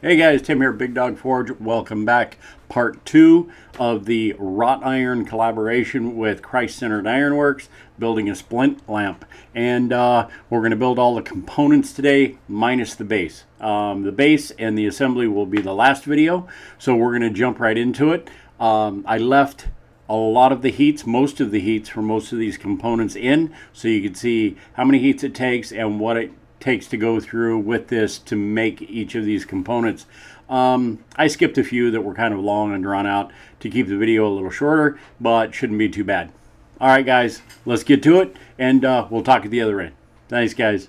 Hey guys, Tim here, Big Dog Forge. Welcome back. Part 2 of the wrought iron collaboration with Christ-Centered Ironworks, building a splint lamp. And we're going to build all the components today, minus the base. The base and the assembly will be the last video, so we're going to jump right into it. I left a lot of the heats, most of the heats for most of these components in, so you can see how many heats it takes and what it takes to go through with this to make each of these components. I skipped a few that were kind of long and drawn out to keep the video a little shorter, but shouldn't be too bad. All right, guys, let's get to it, and we'll talk at the other end. Thanks, guys.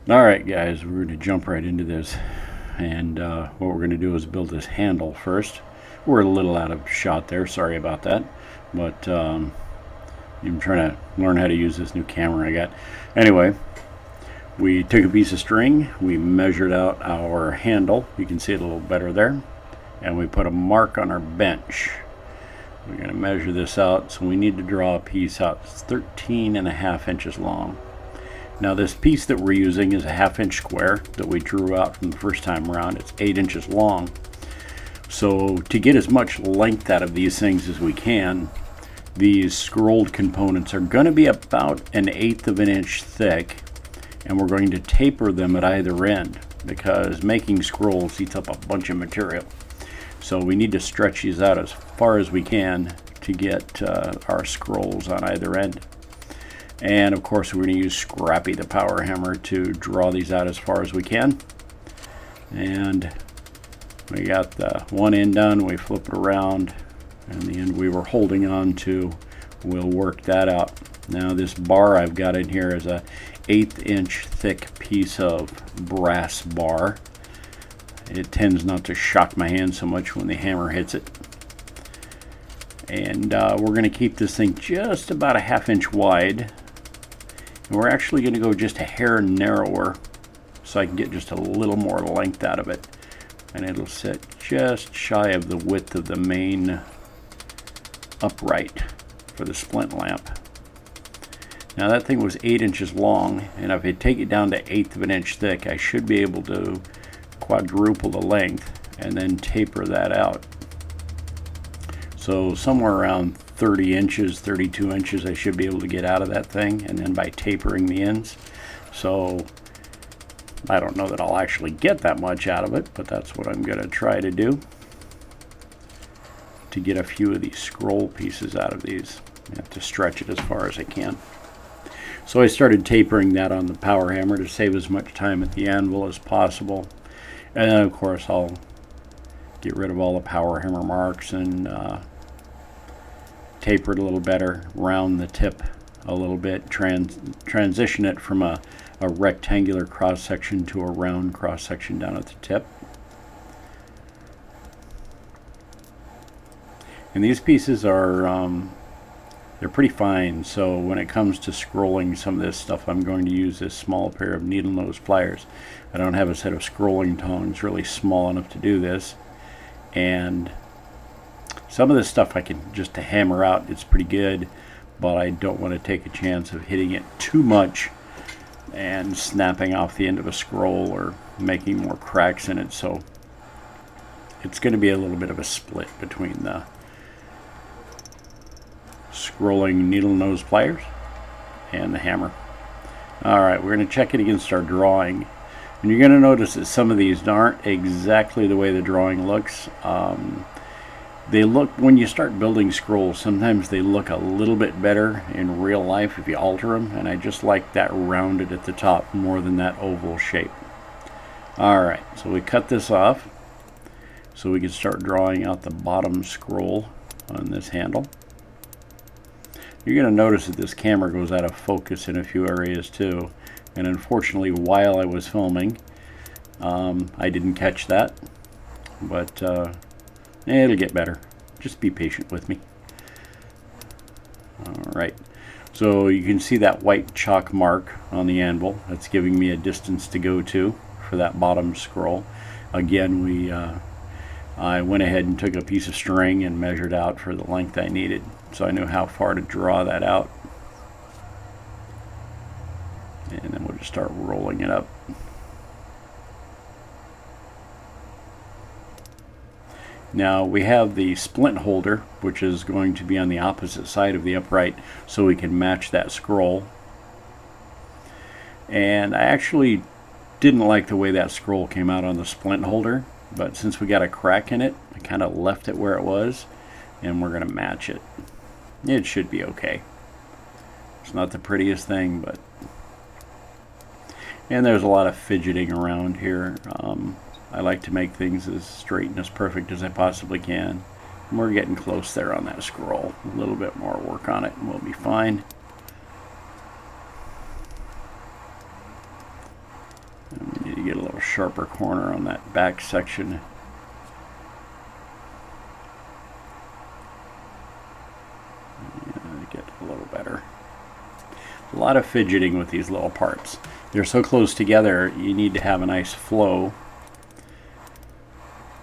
All right, guys, we're going to jump right into this, and what we're going to do is build this handle first. We're a little out of shot there, sorry about that, but I'm trying to learn how to use this new camera I got. Anyway, we took a piece of string, we measured out our handle, you can see it a little better there, and we put a mark on our bench. We're going to measure this out, so we need to draw a piece out. It's 13.5 inches long. Now this piece that we're using is a 1/2 inch square that we drew out from the first time around. It's 8 inches long. So to get as much length out of these things as we can, these scrolled components are going to be about 1/8 of an inch thick, and we're going to taper them at either end because making scrolls eats up a bunch of material. So we need to stretch these out as far as we can to get our scrolls on either end. And of course we're going to use Scrappy the power hammer to draw these out as far as we can. And we got the one end done, we flip it around, and the end we were holding on to, we'll work that out. Now this bar I've got in here is a 1/8 inch thick piece of brass bar. It tends not to shock my hand so much when the hammer hits it. And we're going to keep this thing just about a 1/2 inch wide. And we're actually going to go just a hair narrower so I can get just a little more length out of it. And it'll sit just shy of the width of the main upright for the splint lamp. Now that thing was 8 inches long, and if I take it down to 1/8 of an inch thick, I should be able to quadruple the length and then taper that out. So somewhere around 30 inches, 32 inches I should be able to get out of that thing, and then by tapering the ends. So I don't know that I'll actually get that much out of it, but that's what I'm going to try to do to get a few of these scroll pieces out of these. I have to stretch it as far as I can. So I started tapering that on the power hammer to save as much time at the anvil as possible. And then of course I'll get rid of all the power hammer marks and taper it a little better, round the tip a little bit, transition it from a rectangular cross section to a round cross section down at the tip. And these pieces are they're pretty fine, so when it comes to scrolling some of this stuff, I'm going to use this small pair of needle nose pliers. I don't have a set of scrolling tongs really small enough to do this, and some of this stuff I can just hammer out. It's pretty good, but I don't want to take a chance of hitting it too much and snapping off the end of a scroll or making more cracks in it. So it's going to be a little bit of a split between the scrolling needle nose pliers and the hammer. Alright, we're going to check it against our drawing, and you're going to notice that some of these aren't exactly the way the drawing looks. They look, when you start building scrolls, sometimes they look a little bit better in real life if you alter them, and I just like that rounded at the top more than that oval shape. Alright, so we cut this off so we can start drawing out the bottom scroll on this handle. You're going to notice that this camera goes out of focus in a few areas too, and unfortunately while I was filming I didn't catch that, but it'll get better. Just be patient with me. Alright, so you can see that white chalk mark on the anvil. That's giving me a distance to go to for that bottom scroll. Again, I went ahead and took a piece of string and measured out for the length I needed, so I knew how far to draw that out. And then we'll just start rolling it up. Now we have the splint holder, which is going to be on the opposite side of the upright so we can match that scroll. And I actually didn't like the way that scroll came out on the splint holder, but since we got a crack in it, I kind of left it where it was, and we're going to match it. It should be okay. It's not the prettiest thing, but... And there's a lot of fidgeting around here. I like to make things as straight and as perfect as I possibly can. And we're getting close there on that scroll. A little bit more work on it and we'll be fine. And we need to get a little sharper corner on that back section. Get a little better. A lot of fidgeting with these little parts. They're so close together, you need to have a nice flow.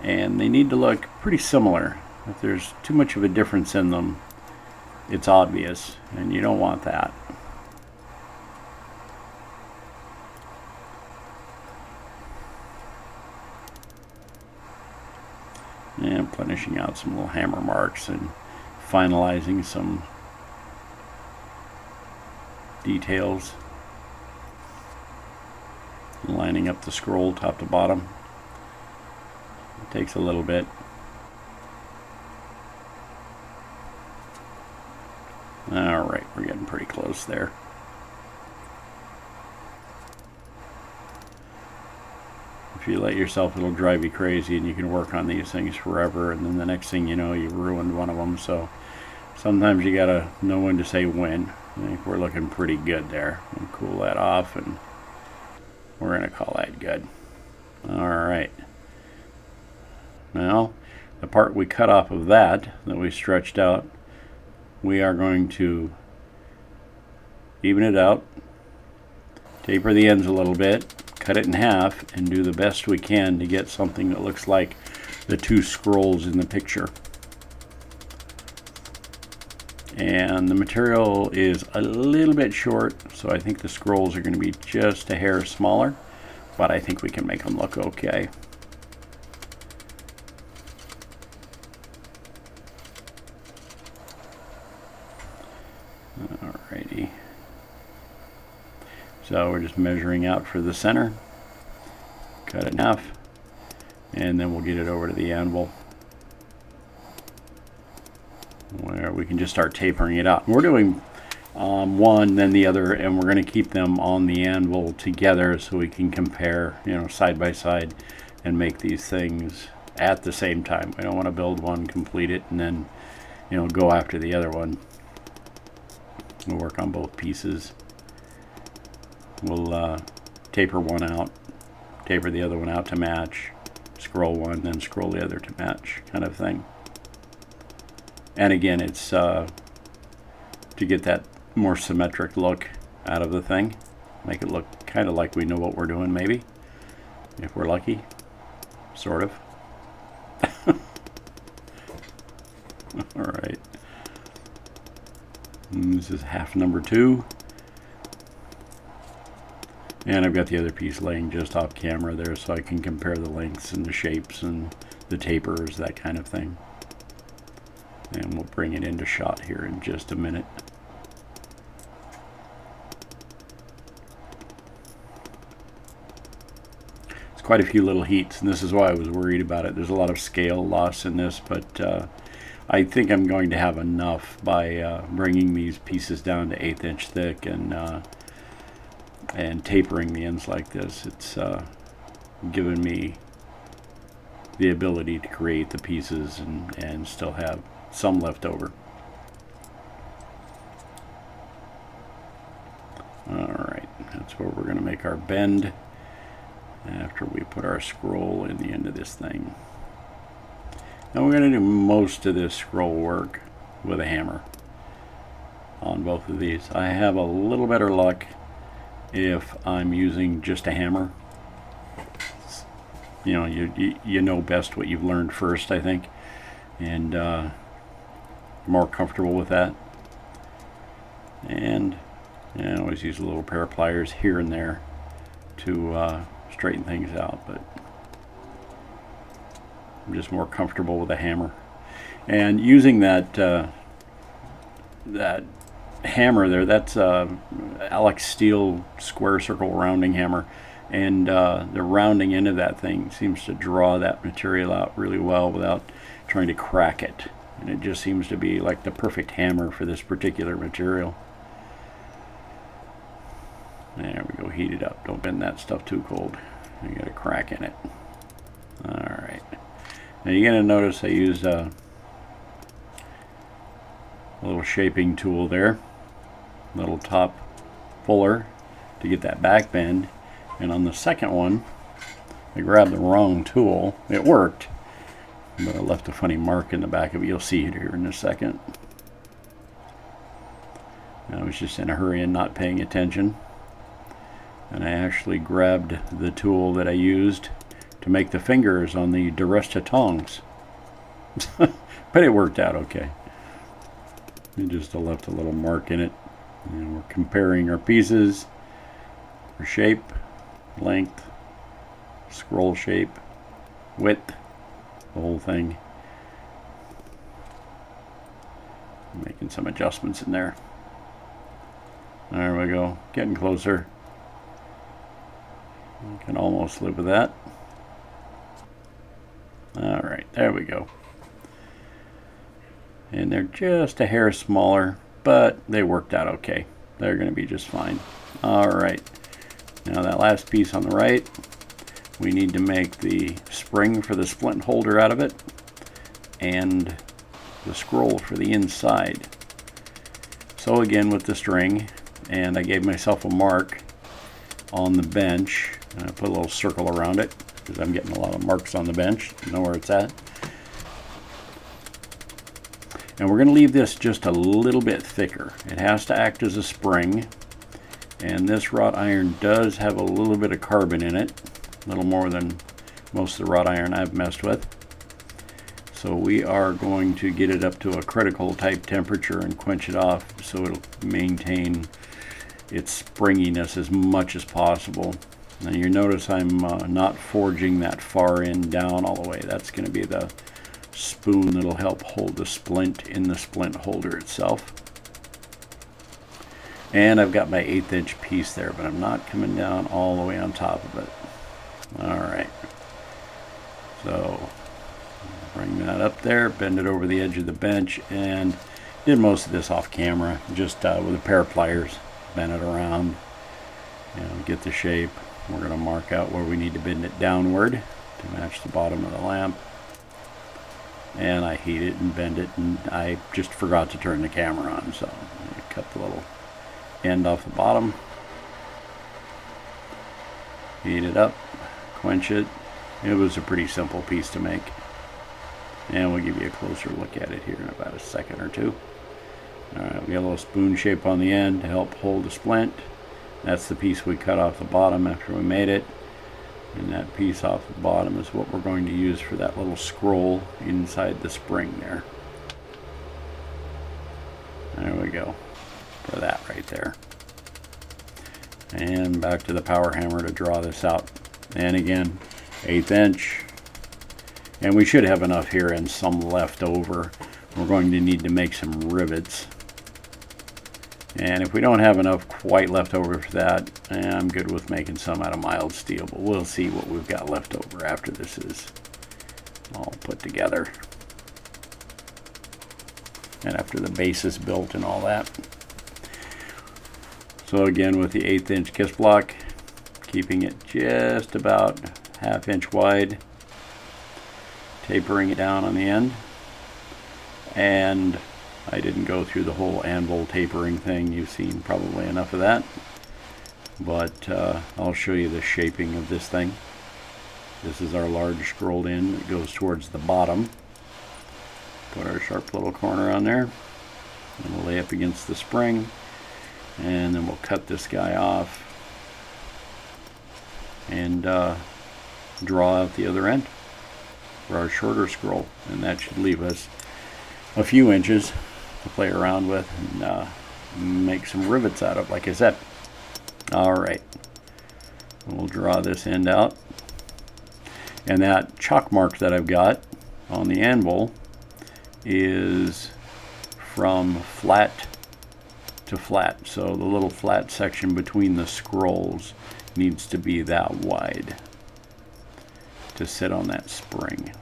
And they need to look pretty similar. If there's too much of a difference in them, it's obvious, and you don't want that. And punishing out some little hammer marks and finalizing some details. Lining up the scroll top to bottom. It takes a little bit. Alright, we're getting pretty close there. If you let yourself, it'll drive you crazy, and you can work on these things forever, and then the next thing you know, you ruined one of them. So sometimes you gotta know when to say when. I think we're looking pretty good there. We'll cool that off, and we're gonna call that good. Alright. Now, the part we cut off of that we stretched out, we are going to even it out, taper the ends a little bit, cut it in half, and do the best we can to get something that looks like the two scrolls in the picture. And the material is a little bit short, so I think the scrolls are going to be just a hair smaller, but I think we can make them look okay. Alrighty. So we're just measuring out for the center, cut it in half, and then we'll get it over to the anvil, where we can just start tapering it out. We're doing one, then the other, and we're going to keep them on the anvil together so we can compare, side by side, and make these things at the same time. We don't want to build one, complete it, and then, go after the other one. We'll work on both pieces. We'll taper one out, taper the other one out to match, scroll one, then scroll the other to match, kind of thing. And again, it's to get that more symmetric look out of the thing. Make it look kind of like we know what we're doing, maybe, if we're lucky, sort of. All right. And this is half number 2. And I've got the other piece laying just off camera there so I can compare the lengths and the shapes and the tapers, that kind of thing. And we'll bring it into shot here in just a minute. It's quite a few little heats, and this is why I was worried about it. There's a lot of scale loss in this, but I think I'm going to have enough by bringing these pieces down to 1/8 inch thick and tapering the ends like this. It's given me the ability to create the pieces and still have some left over. Alright, that's where we're going to make our bend after we put our scroll in the end of this thing. Now we're going to do most of this scroll work with a hammer on both of these. I have a little better luck if I'm using just a hammer. You know best what you've learned first, I think, and more comfortable with that. And I always use a little pair of pliers here and there to straighten things out, but I'm just more comfortable with a hammer. And using that that hammer there, that's Alex Steel square circle rounding hammer, and the rounding end of that thing seems to draw that material out really well without trying to crack it, and it just seems to be like the perfect hammer for this particular material. There we go, heat it up. Don't bend that stuff too cold. You got a crack in it. Alright. Now you're going to notice I used a little shaping tool there. Little top fuller to get that back bend. And on the second one, I grabbed the wrong tool. It worked, but I left a funny mark in the back of it. You'll see it here in a second. I was just in a hurry and not paying attention. And I actually grabbed the tool that I used to make the fingers on the Duresta tongs. But it worked out okay. It just left a little mark in it. And we're comparing our pieces for shape, length, scroll shape, width, the whole thing. Making some adjustments in there. There we go, getting closer. You can almost live with that. Alright, there we go. And they're just a hair smaller, but they worked out okay. They're going to be just fine. Alright, now that last piece on the right, we need to make the spring for the splint holder out of it, and the scroll for the inside. So again with the string, and I gave myself a mark on the bench. And I put a little circle around it because I'm getting a lot of marks on the bench. I know where it's at. And we're going to leave this just a little bit thicker. It has to act as a spring. And this wrought iron does have a little bit of carbon in it. A little more than most of the wrought iron I've messed with. So we are going to get it up to a critical type temperature and quench it off so it'll maintain its springiness as much as possible. Now you notice I'm not forging that far end down all the way. That's going to be the spoon that'll help hold the splint in the splint holder itself. And I've got my 1/8 inch piece there, but I'm not coming down all the way on top of it. Alright, so bring that up there, bend it over the edge of the bench, and did most of this off camera, just with a pair of pliers. Bend it around, get the shape. We're going to mark out where we need to bend it downward to match the bottom of the lamp. And I heat it and bend it, and I just forgot to turn the camera on, so I cut the little end off the bottom. Heat it up, quench it. It was a pretty simple piece to make. And we'll give you a closer look at it here in about a second or two. Alright, we got a little spoon shape on the end to help hold the splint. That's the piece we cut off the bottom after we made it. And that piece off the bottom is what we're going to use for that little scroll inside the spring there. There we go. For that right there. And back to the power hammer to draw this out. And again, 1/8 inch. And we should have enough here and some left over. We're going to need to make some rivets. And if we don't have enough quite left over for that, I'm good with making some out of mild steel, but we'll see what we've got left over after this is all put together. And after the base is built and all that. So again, with the 1/8 inch kiss block, keeping it just about 1/2 inch wide, tapering it down on the end. And I didn't go through the whole anvil tapering thing. You've seen probably enough of that. But I'll show you the shaping of this thing. This is our large scrolled end that goes towards the bottom. Put our sharp little corner on there. And we'll lay up against the spring. And then we'll cut this guy off. And draw out the other end for our shorter scroll. And that should leave us a few inches to play around with and make some rivets out of, like I said. Alright, we'll draw this end out, and that chalk mark that I've got on the anvil is from flat to flat. So the little flat section between the scrolls needs to be that wide to sit on that spring.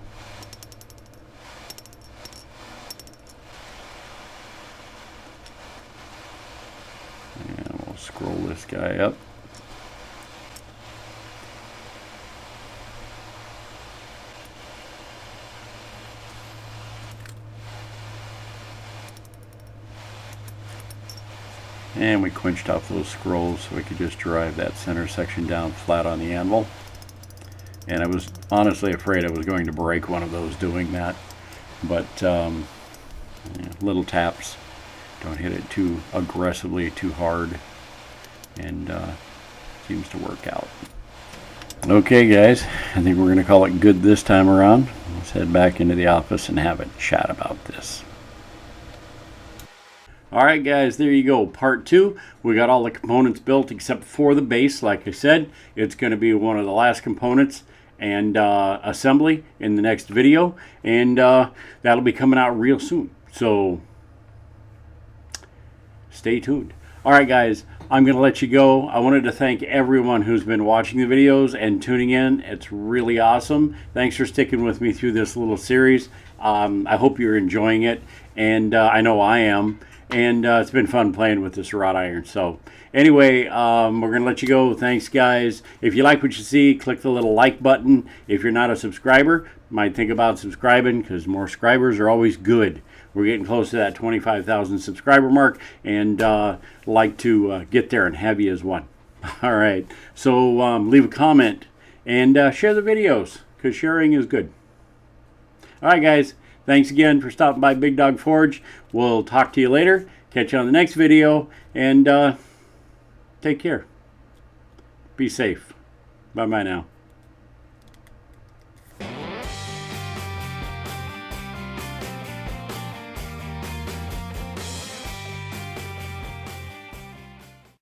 And we'll scroll this guy up. And we quenched off those scrolls so we could just drive that center section down flat on the anvil. And I was honestly afraid I was going to break one of those doing that. But yeah, little taps. Don't hit it too aggressively, too hard. And seems to work out. Okay guys, I think we're going to call it good this time around. Let's head back into the office and have a chat about this. Alright guys, there you go, part 2. We got all the components built except for the base. Like I said, it's going to be one of the last components and assembly in the next video. And that'll be coming out real soon. So stay tuned. Alright guys, I'm going to let you go. I wanted to thank everyone who's been watching the videos and tuning in. It's really awesome. Thanks for sticking with me through this little series. I hope you're enjoying it. And I know I am. And it's been fun playing with this wrought iron. So anyway, we're going to let you go. Thanks, guys. If you like what you see, click the little like button. If you're not a subscriber, you might think about subscribing because more subscribers are always good. We're getting close to that 25,000 subscriber mark and like to get there and have you as one. All right. So leave a comment and share the videos because sharing is good. All right, guys. Thanks again for stopping by Big Dog Forge. We'll talk to you later. Catch you on the next video. And take care. Be safe. Bye-bye now.